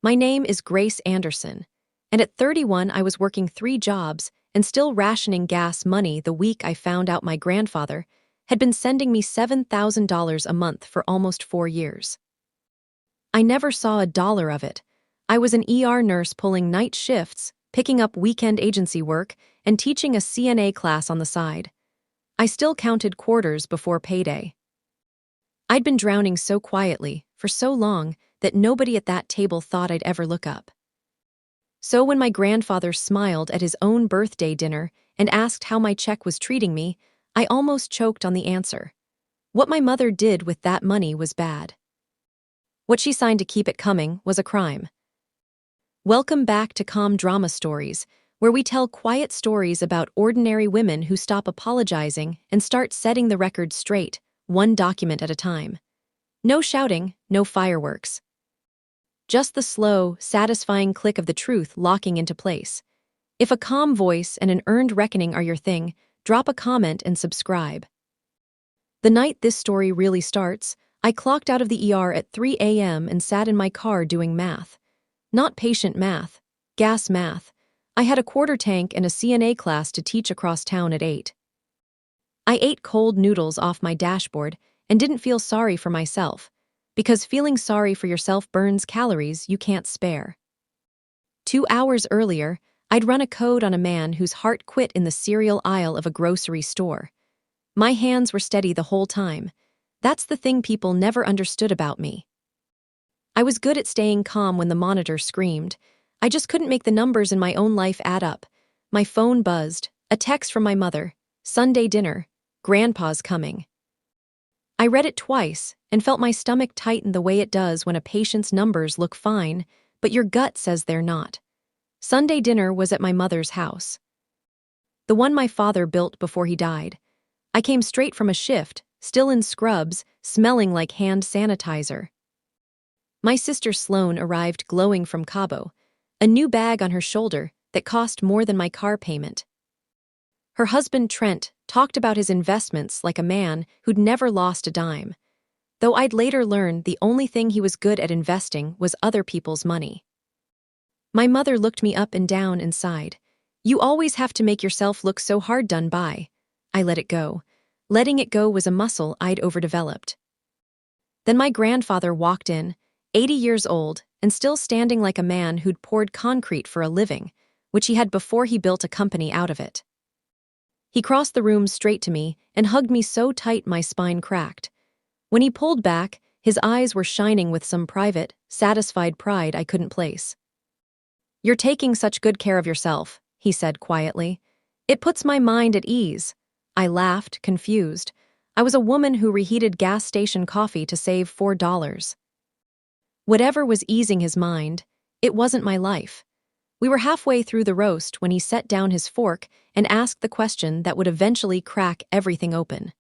My name is Grace Anderson, and at 31 I was working 3 jobs and still rationing gas money the week I found out my grandfather had been sending me $7,000 a month for almost 4 years. I never saw a dollar of it. I was an ER nurse pulling night shifts, picking up weekend agency work, and teaching a CNA class on the side. I still counted quarters before payday. I'd been drowning so quietly, for so long, that nobody at that table thought I'd ever look up. So when my grandfather smiled at his own birthday dinner and asked how my check was treating me, I almost choked on the answer. What my mother did with that money was bad. What she signed to keep it coming was a crime. Welcome back to Calm Drama Stories, where we tell quiet stories about ordinary women who stop apologizing and start setting the record straight, one document at a time. No shouting, no fireworks. Just the slow, satisfying click of the truth locking into place. If a calm voice and an earned reckoning are your thing, drop a comment and subscribe. The night this story really starts, I clocked out of the ER at 3 a.m. and sat in my car doing math. Not patient math, gas math. I had a quarter tank and a CNA class to teach across town at 8. I ate cold noodles off my dashboard and didn't feel sorry for myself, because feeling sorry for yourself burns calories you can't spare. 2 hours earlier, I'd run a code on a man whose heart quit in the cereal aisle of a grocery store. My hands were steady the whole time. That's the thing people never understood about me. I was good at staying calm when the monitor screamed. I just couldn't make the numbers in my own life add up. My phone buzzed, a text from my mother, Sunday dinner, Grandpa's coming. I read it twice and felt my stomach tighten the way it does when a patient's numbers look fine, but your gut says they're not. Sunday dinner was at my mother's house. The one my father built before he died. I came straight from a shift, still in scrubs, smelling like hand sanitizer. My sister Sloane arrived glowing from Cabo, a new bag on her shoulder that cost more than my car payment. Her husband Trent talked about his investments like a man who'd never lost a dime, though I'd later learn the only thing he was good at investing was other people's money. My mother looked me up and down and sighed. You always have to make yourself look so hard done by. I let it go. Letting it go was a muscle I'd overdeveloped. Then my grandfather walked in, 80 years old, and still standing like a man who'd poured concrete for a living, which he had before he built a company out of it. He crossed the room straight to me and hugged me so tight my spine cracked. When he pulled back, his eyes were shining with some private, satisfied pride I couldn't place. You're taking such good care of yourself, he said quietly. It puts my mind at ease. I laughed, confused. I was a woman who reheated gas station coffee to save $4. Whatever was easing his mind, it wasn't my life. We were halfway through the roast when he set down his fork and asked the question that would eventually crack everything open.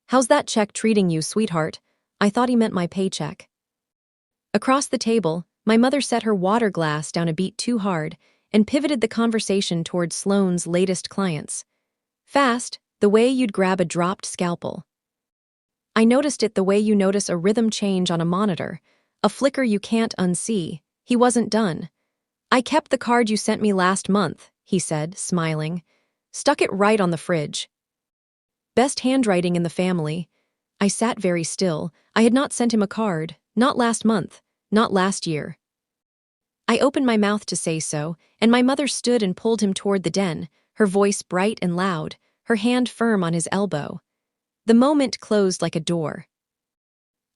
How's that check treating you, sweetheart? I thought he meant my paycheck. Across the table, my mother set her water glass down a beat too hard and pivoted the conversation toward Sloane's latest clients. Fast, the way you'd grab a dropped scalpel. I noticed it the way you notice a rhythm change on a monitor, a flicker you can't unsee. He wasn't done. I kept the card you sent me last month, he said, smiling. Stuck it right on the fridge. Best handwriting in the family. I sat very still. I had not sent him a card, not last month, not last year. I opened my mouth to say so, and my mother stood and pulled him toward the den, her voice bright and loud, her hand firm on his elbow. The moment closed like a door.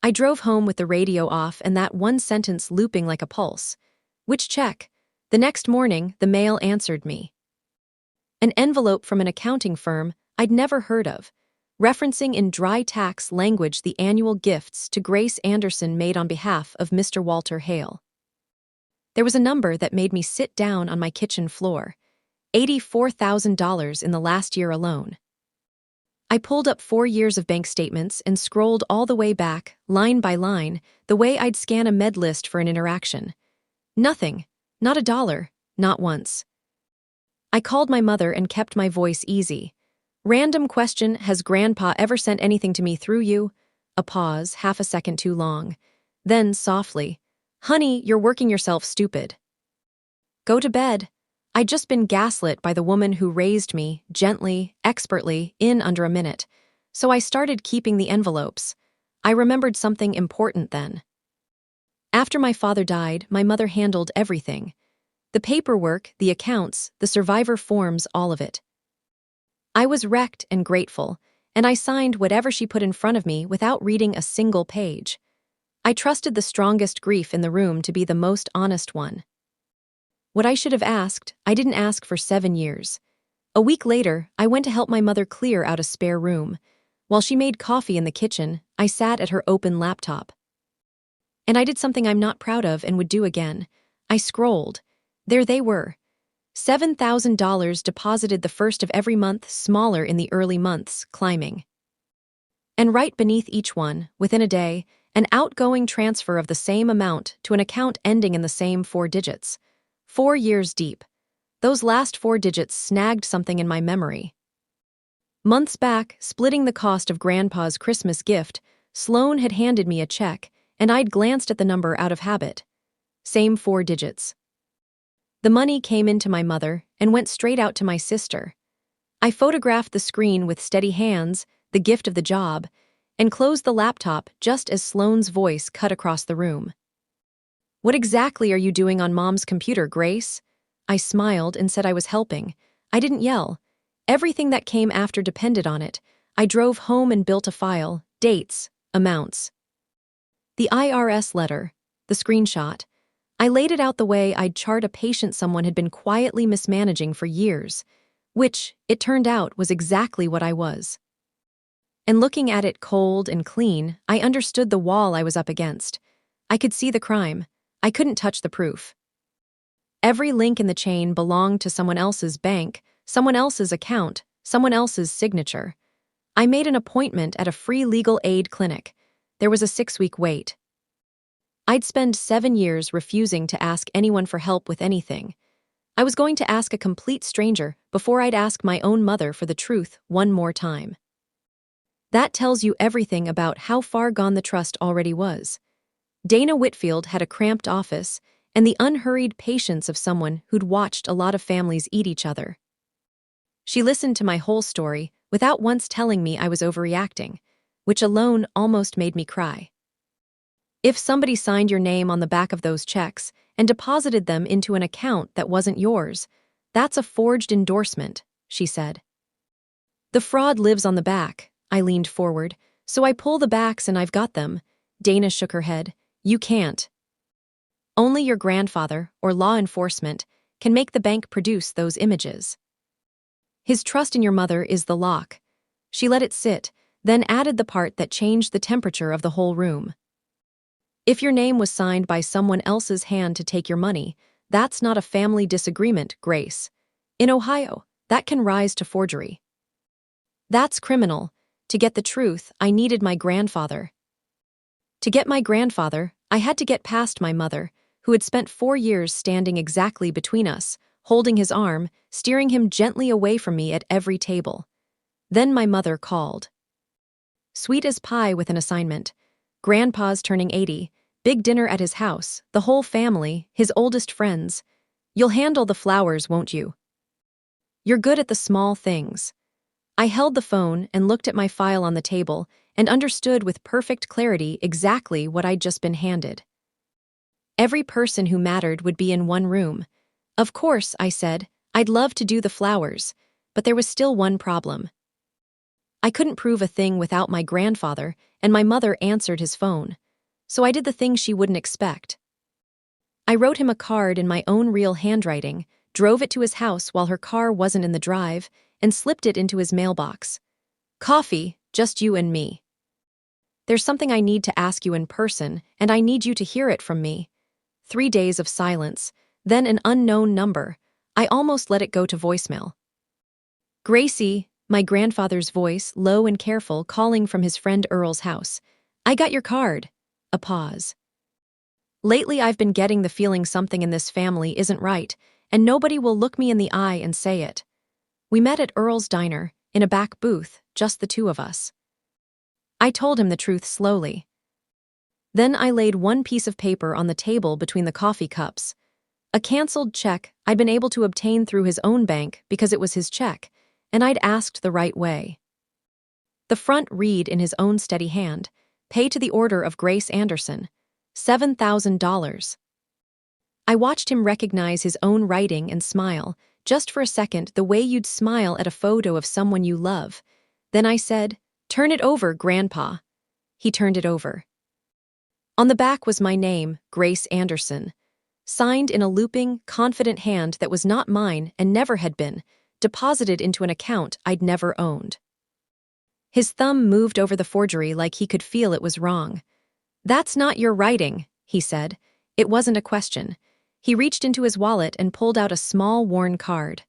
I drove home with the radio off and that one sentence looping like a pulse. Which check? The next morning, the mail answered me. An envelope from an accounting firm I'd never heard of, referencing in dry tax language the annual gifts to Grace Anderson made on behalf of Mr. Walter Hale. There was a number that made me sit down on my kitchen floor. $84,000 in the last year alone. I pulled up 4 years of bank statements and scrolled all the way back, line by line, the way I'd scan a med list for an interaction. Nothing. Not a dollar. Not once. I called my mother and kept my voice easy. Random question, has Grandpa ever sent anything to me through you? A pause, half a second too long. Then, softly, Honey, you're working yourself stupid. Go to bed. I'd just been gaslit by the woman who raised me, gently, expertly, in under a minute. So I started keeping the envelopes. I remembered something important then. After my father died, my mother handled everything. The paperwork, the accounts, the survivor forms, all of it. I was wrecked and grateful, and I signed whatever she put in front of me without reading a single page. I trusted the strongest grief in the room to be the most honest one. What I should have asked, I didn't ask for 7 years. A week later, I went to help my mother clear out a spare room. While she made coffee in the kitchen, I sat at her open laptop. And I did something I'm not proud of and would do again. I scrolled. There they were. $7,000 deposited the first of every month, smaller in the early months, climbing. And right beneath each one, within a day, an outgoing transfer of the same amount to an account ending in the same 4 digits. 4 years deep. Those last 4 digits snagged something in my memory. Months back, splitting the cost of Grandpa's Christmas gift, Sloan had handed me a check, and I'd glanced at the number out of habit. Same 4 digits. The money came into my mother and went straight out to my sister. I photographed the screen with steady hands, the gift of the job, and closed the laptop just as Sloane's voice cut across the room. "What exactly are you doing on Mom's computer, Grace?" I smiled and said I was helping. I didn't yell. Everything that came after depended on it. I drove home and built a file, dates, amounts. The IRS letter, the screenshot. I laid it out the way I'd chart a patient someone had been quietly mismanaging for years, which, it turned out, was exactly what I was. And looking at it cold and clean, I understood the wall I was up against. I could see the crime. I couldn't touch the proof. Every link in the chain belonged to someone else's bank, someone else's account, someone else's signature. I made an appointment at a free legal aid clinic. There was a 6-week wait. I'd spend 7 years refusing to ask anyone for help with anything. I was going to ask a complete stranger before I'd ask my own mother for the truth one more time. That tells you everything about how far gone the trust already was. Dana Whitfield had a cramped office and the unhurried patience of someone who'd watched a lot of families eat each other. She listened to my whole story without once telling me I was overreacting, which alone almost made me cry. If somebody signed your name on the back of those checks and deposited them into an account that wasn't yours, that's a forged endorsement, she said. The fraud lives on the back. I leaned forward. So I pull the backs and I've got them. Dana shook her head. You can't. Only your grandfather, or law enforcement, can make the bank produce those images. His trust in your mother is the lock. She let it sit, then added the part that changed the temperature of the whole room. If your name was signed by someone else's hand to take your money, that's not a family disagreement, Grace. In Ohio, that can rise to forgery. That's criminal. To get the truth, I needed my grandfather. To get my grandfather, I had to get past my mother, who had spent 4 years standing exactly between us, holding his arm, steering him gently away from me at every table. Then my mother called. Sweet as pie with an assignment. Grandpa's turning 80, big dinner at his house, the whole family, his oldest friends. You'll handle the flowers, won't you? You're good at the small things. I held the phone and looked at my file on the table and understood with perfect clarity exactly what I'd just been handed. Every person who mattered would be in one room. Of course, I said, I'd love to do the flowers, but there was still one problem. I couldn't prove a thing without my grandfather, and my mother answered his phone. So I did the thing she wouldn't expect. I wrote him a card in my own real handwriting, drove it to his house while her car wasn't in the drive, and slipped it into his mailbox. Coffee, just you and me. There's something I need to ask you in person, and I need you to hear it from me. 3 days of silence, then an unknown number. I almost let it go to voicemail. Gracie, my grandfather's voice, low and careful, calling from his friend Earl's house. I got your card. A pause. Lately I've been getting the feeling something in this family isn't right, and nobody will look me in the eye and say it. We met at Earl's diner, in a back booth, just the two of us. I told him the truth slowly. Then I laid one piece of paper on the table between the coffee cups. A canceled check I'd been able to obtain through his own bank because it was his check, and I'd asked the right way. The front read in his own steady hand, "Pay to the order of Grace Anderson, $7,000. I watched him recognize his own writing and smile, just for a second, the way you'd smile at a photo of someone you love. Then I said, "Turn it over, Grandpa." He turned it over. On the back was my name, Grace Anderson, signed in a looping, confident hand that was not mine and never had been, deposited into an account I'd never owned. His thumb moved over the forgery like he could feel it was wrong. "That's not your writing," he said. It wasn't a question. He reached into his wallet and pulled out a small, worn card.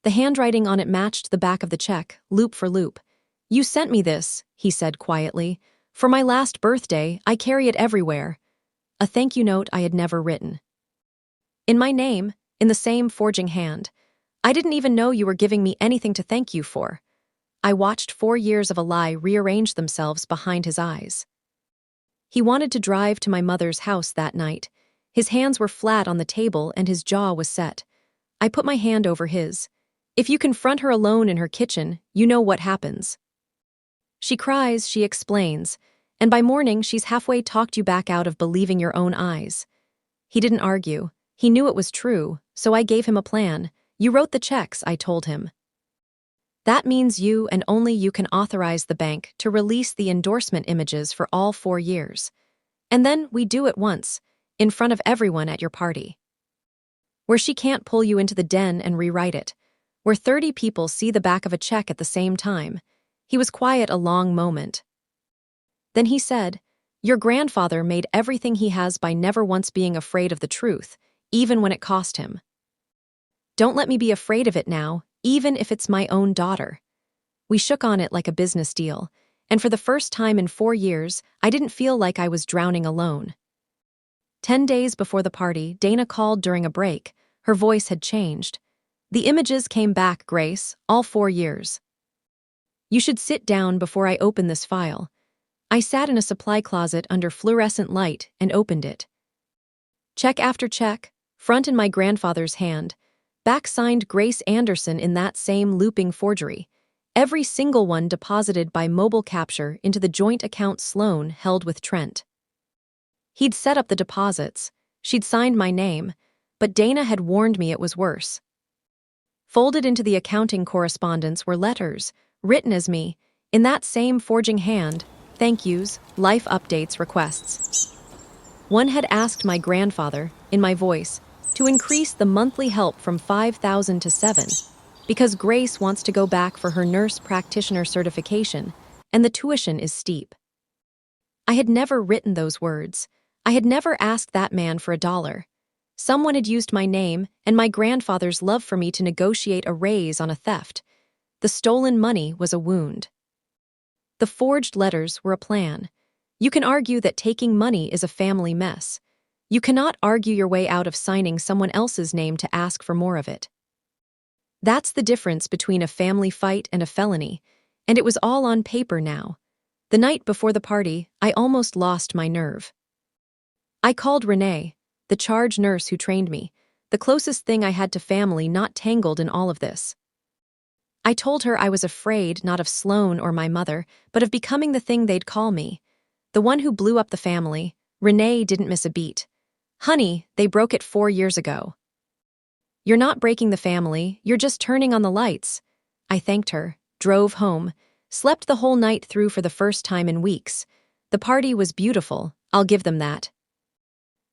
The handwriting on it matched the back of the check, loop for loop. "You sent me this," he said quietly. "For my last birthday, I carry it everywhere." A thank you note I had never written. In my name, in the same forging hand. "I didn't even know you were giving me anything to thank you for." I watched 4 years of a lie rearrange themselves behind his eyes. He wanted to drive to my mother's house that night. His hands were flat on the table and his jaw was set. I put my hand over his. "If you confront her alone in her kitchen, you know what happens. She cries, she explains, and by morning she's halfway talked you back out of believing your own eyes." He didn't argue. He knew it was true, so I gave him a plan. "You wrote the checks," I told him. "That means you and only you can authorize the bank to release the endorsement images for all 4 years. And then we do it once, in front of everyone at your party. Where she can't pull you into the den and rewrite it. Where 30 people see the back of a check at the same time." He was quiet a long moment. Then he said, "Your grandfather made everything he has by never once being afraid of the truth, even when it cost him. Don't let me be afraid of it now, even if it's my own daughter." We shook on it like a business deal, and for the first time in 4 years, I didn't feel like I was drowning alone. 10 days before the party, Dana called during a break. Her voice had changed. "The images came back, Grace, all 4 years. You should sit down before I open this file." I sat in a supply closet under fluorescent light and opened it. Check after check, front in my grandfather's hand, back signed Grace Anderson in that same looping forgery, every single one deposited by mobile capture into the joint account Sloan held with Trent. He'd set up the deposits, she'd signed my name, but Dana had warned me it was worse. Folded into the accounting correspondence were letters, written as me, in that same forging hand, thank yous, life updates, requests. One had asked my grandfather, in my voice, to increase the monthly help from $5,000 to $7,000, because Grace wants to go back for her nurse practitioner certification, and the tuition is steep. I had never written those words. I had never asked that man for $1. Someone had used my name and my grandfather's love for me to negotiate a raise on a theft. The stolen money was a wound. The forged letters were a plan. You can argue that taking money is a family mess. You cannot argue your way out of signing someone else's name to ask for more of it. That's the difference between a family fight and a felony, and it was all on paper now. The night before the party, I almost lost my nerve. I called Renee, the charge nurse who trained me, the closest thing I had to family not tangled in all of this. I told her I was afraid not of Sloan or my mother, but of becoming the thing they'd call me. The one who blew up the family. Renee didn't miss a beat. "Honey, they broke it 4 years ago." "You're not breaking the family, you're just turning on the lights." I thanked her, drove home, slept the whole night through for the first time in weeks. The party was beautiful, I'll give them that.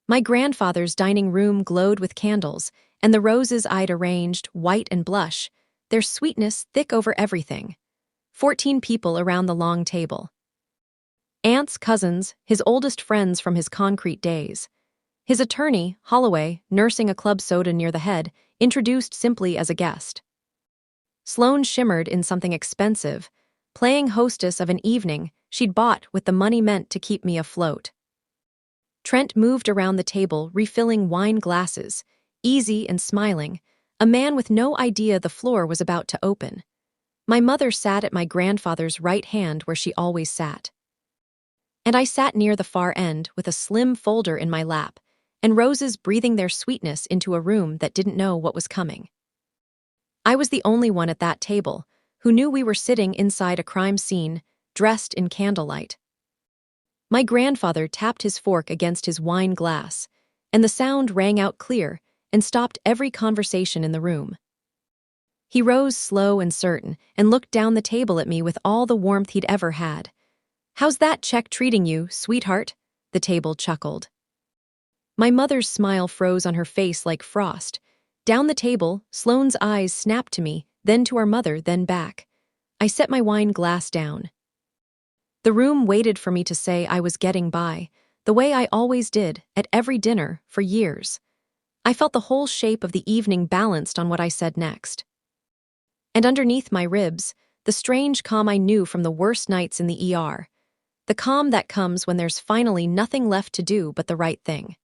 My grandfather's dining room glowed with candles, and the roses I'd arranged, white and blush, their sweetness thick over everything. 14 people around the long table. Aunts, cousins, his oldest friends from his concrete days. His attorney, Holloway, nursing a club soda near the head, introduced simply as a guest. Sloan shimmered in something expensive, playing hostess of an evening she'd bought with the money meant to keep me afloat. Trent moved around the table, refilling wine glasses, easy and smiling, a man with no idea the floor was about to open. My mother sat at my grandfather's right hand where she always sat. and I sat near the far end with a slim folder in my lap, and roses breathing their sweetness into a room that didn't know what was coming. I was the only one at that table who knew we were sitting inside a crime scene, dressed in candlelight. My grandfather tapped his fork against his wine glass, and the sound rang out clear and stopped every conversation in the room. He rose slow and certain and looked down the table at me with all the warmth he'd ever had. "How's that check treating you, sweetheart?" The table chuckled. My mother's smile froze on her face like frost. Down the table, Sloane's eyes snapped to me, then to our mother, then back. I set my wine glass down. The room waited for me to say I was getting by, the way I always did, at every dinner, for years. I felt the whole shape of the evening balanced on what I said next. And underneath my ribs, the strange calm I knew from the worst nights in the ER. The calm that comes when there's finally nothing left to do but the right thing.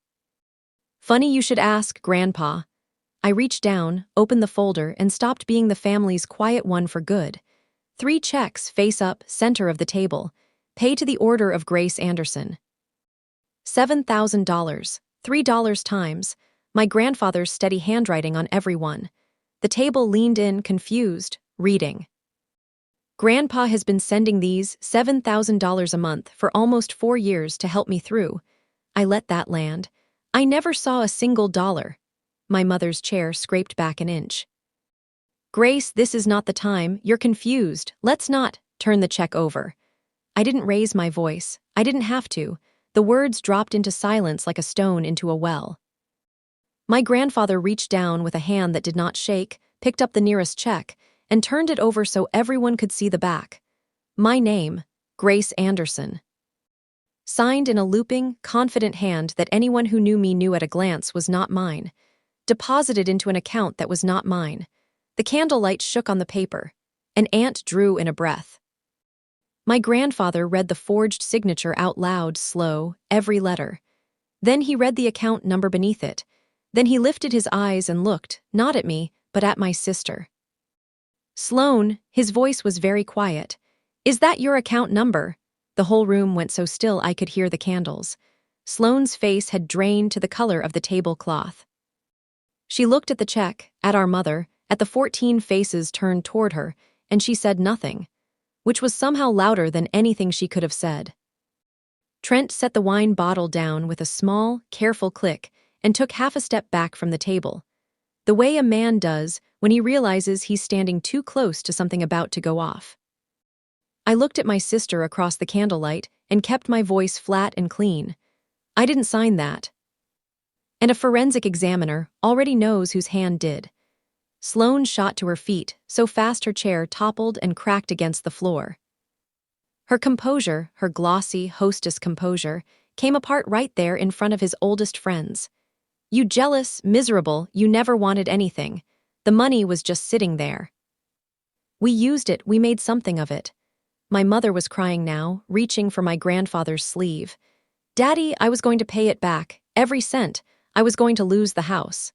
"Funny you should ask, Grandpa." I reached down, opened the folder, and stopped being the family's quiet one for good. 3 checks, face up, center of the table. Pay to the order of Grace Anderson. $7,000, $3 times, my grandfather's steady handwriting on every one. The table leaned in, confused, reading. "Grandpa has been sending these $7,000 a month for almost 4 years to help me through." I let that land. I never saw a single dollar. My mother's chair scraped back an inch. "Grace, this is not the time. You're confused. Let's not turn the check over." I didn't raise my voice. I didn't have to. The words dropped into silence like a stone into a well. My grandfather reached down with a hand that did not shake, picked up the nearest check, and turned it over so everyone could see the back. My name, Grace Anderson. Signed in a looping, confident hand that anyone who knew me knew at a glance was not mine. Deposited into an account that was not mine. The candlelight shook on the paper. An ant drew in a breath. My grandfather read the forged signature out loud, slow, every letter. Then he read the account number beneath it. Then he lifted his eyes and looked, not at me, but at my sister. "Sloane," his voice was very quiet. "Is that your account number?" The whole room went so still I could hear the candles. Sloane's face had drained to the color of the tablecloth. She looked at the check, at our mother, at the 14 faces turned toward her, and she said nothing, which was somehow louder than anything she could have said. Trent set the wine bottle down with a small, careful click and took half a step back from the table, the way a man does when he realizes he's standing too close to something about to go off. I looked at my sister across the candlelight and kept my voice flat and clean. "I didn't sign that. And a forensic examiner already knows whose hand did." Sloane shot to her feet, so fast her chair toppled and cracked against the floor. Her composure, her glossy, hostess composure, came apart right there in front of his oldest friends. "You jealous, miserable, you never wanted anything. The money was just sitting there. We used it, we made something of it." My mother was crying now, reaching for my grandfather's sleeve. "Daddy, I was going to pay it back, every cent. I was going to lose the house."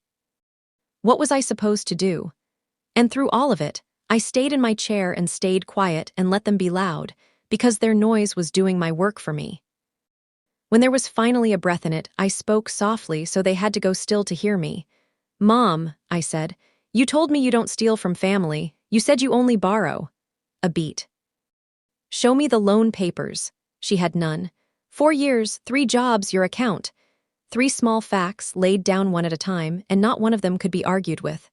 What was I supposed to do? And through all of it, I stayed in my chair and stayed quiet and let them be loud, because their noise was doing my work for me. When there was finally a breath in it, I spoke softly so they had to go still to hear me. "Mom," I said, "you told me you don't steal from family. You said you only borrow." A beat. "Show me the loan papers." She had none. 4 years, 3 jobs, your account. 3 small facts laid down one at a time, and not one of them could be argued with.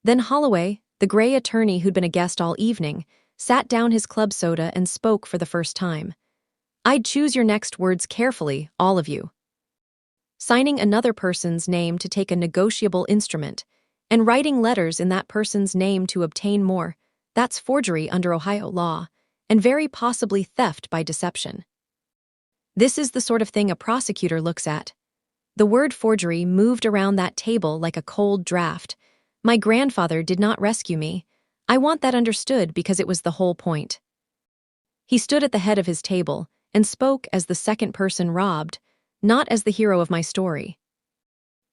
Then Holloway, the gray attorney who'd been a guest all evening, sat down his club soda and spoke for the first time. "I'd choose your next words carefully, all of you. Signing another person's name to take a negotiable instrument, and writing letters in that person's name to obtain more, that's forgery under Ohio law, and very possibly theft by deception. This is the sort of thing a prosecutor looks at." The word forgery moved around that table like a cold draft. My grandfather did not rescue me. I want that understood because it was the whole point. He stood at the head of his table and spoke as the second person robbed, not as the hero of my story.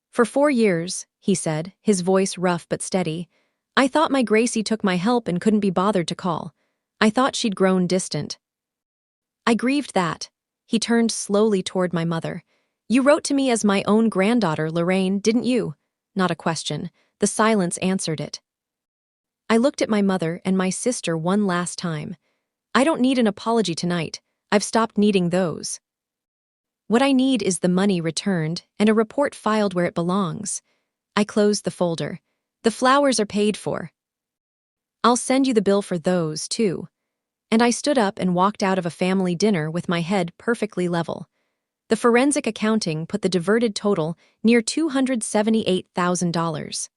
"For 4 years," he said, his voice rough but steady, "I thought my Gracie took my help and couldn't be bothered to call. I thought she'd grown distant. I grieved that. He turned slowly toward my mother. You wrote to me as my own granddaughter, Lorraine, didn't you? Not a question. The silence answered it. I looked at my mother and my sister one last time. I don't need an apology tonight. I've stopped needing those. What I need is the money returned and a report filed where it belongs. I closed the folder. The flowers are paid for. I'll send you the bill for those, too. And I stood up and walked out of a family dinner with my head perfectly level. The forensic accounting put the diverted total near $278,000.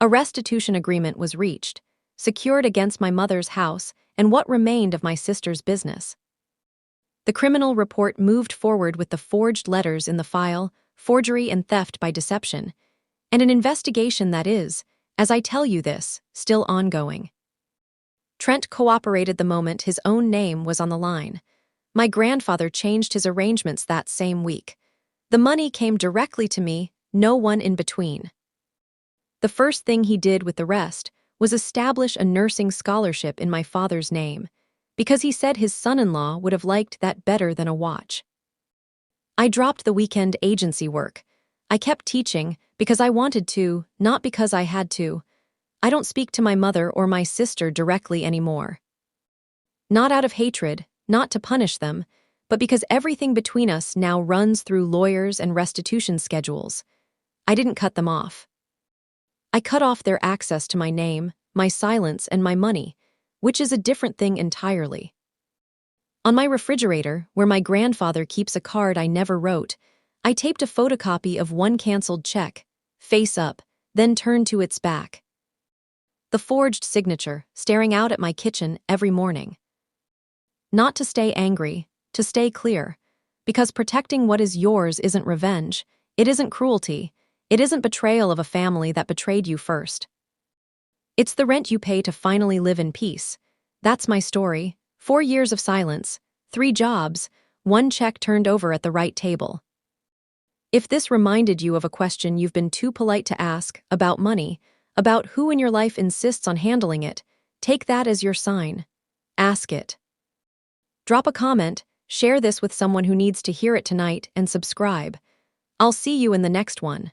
A restitution agreement was reached, secured against my mother's house and what remained of my sister's business. The criminal report moved forward with the forged letters in the file, forgery and theft by deception, and an investigation that is, as I tell you this, still ongoing. Trent cooperated the moment his own name was on the line. My grandfather changed his arrangements that same week. The money came directly to me, no one in between. The first thing he did with the rest was establish a nursing scholarship in my father's name, because he said his son-in-law would have liked that better than a watch. I dropped the weekend agency work. I kept teaching because I wanted to, not because I had to. I don't speak to my mother or my sister directly anymore. Not out of hatred, not to punish them, but because everything between us now runs through lawyers and restitution schedules. I didn't cut them off. I cut off their access to my name, my silence, and my money, which is a different thing entirely. On my refrigerator, where my grandfather keeps a card I never wrote, I taped a photocopy of one canceled check, face up, then turned to its back. The forged signature, staring out at my kitchen every morning. Not to stay angry, to stay clear, because protecting what is yours isn't revenge, it isn't cruelty, it isn't betrayal of a family that betrayed you first. It's the rent you pay to finally live in peace. That's my story. 4 years of silence, 3 jobs, 1 check turned over at the right table. If this reminded you of a question you've been too polite to ask, about money, about who in your life insists on handling it, take that as your sign. Ask it. Drop a comment, share this with someone who needs to hear it tonight, and subscribe. I'll see you in the next one.